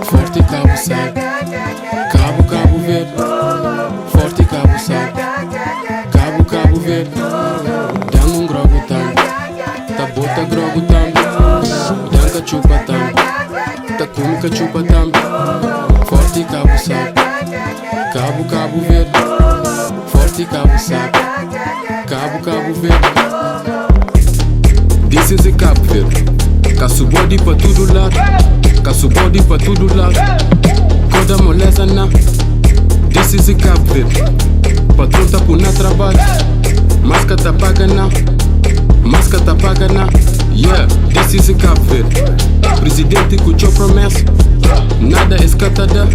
Forte Cabo Sabe, Cabo Verde. Forte Cabo Sabe, Cabo Verde. Dando um grogo tam, tá bota grogo tam. Danca chupa tam, tá cúmica chupa tam. Forte Cabo Sabe, Cabo Verde. Forte Cabo Sabe, Cabo Verde. This is a Cabo Verde. Caço body pra todo lado, caço body pra todo lado. Coda moleza na. This is a Cabo Verde. Patrão tá por na trabalho, máscara tá paga na, máscara tá paga na. Yeah, this is a Cabo Verde. Presidente cuchou promessa, nada escatada,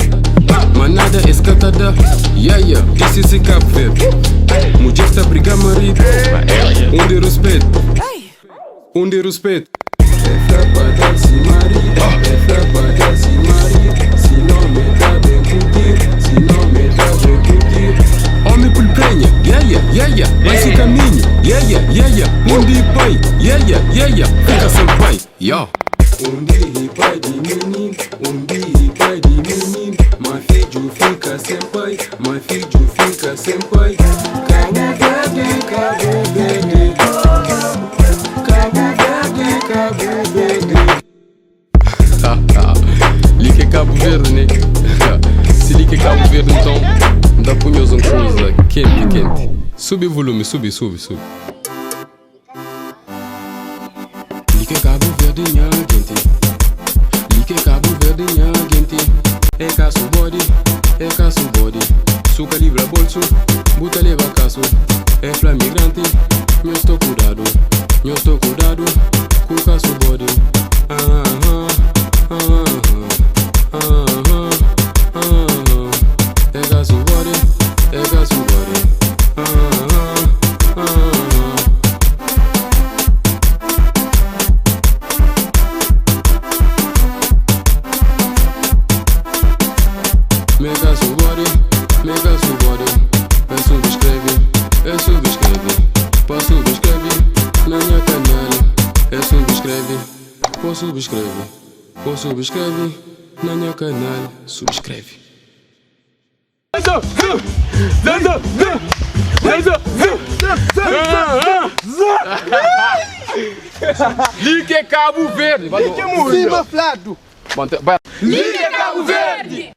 mas nada escatada. Yeah, this is a Cabo Verde. Mulher está a brigar marido, de respeito, de respeito. É frapada se marido, é frapada se marido. Se não me dá bem curtir, se não me dá bem curtir. Homem por prenha, yeah, vai se caminho, yeah. Mundi pai, yeah, fica sem pai, yo. Undi pai de menino, undi pai de menino. Meu filho fica sem pai, meu filho fica sem pai. Cabo Verde, Cabo Verde. Cabo Verde. Lique Cabo Verde, né? Se lique Cabo Verde, então dá punhos um coisa quente. Sube o volume, sube. Lique Cabo Verde, nha gente. Lique Cabo Verde, nha gente. É caço body. Suca livra bolso, buta leva caço. É flamigrante, eu estou cuidado. Com caço body. É caço body. Me caço body. É subscreve. Para subscrever na minha canal. É subscreve. Para subscreve na minha canal. Subscreve. Lique Cabo Verde. Lique Flado. Lique Cabo Verde.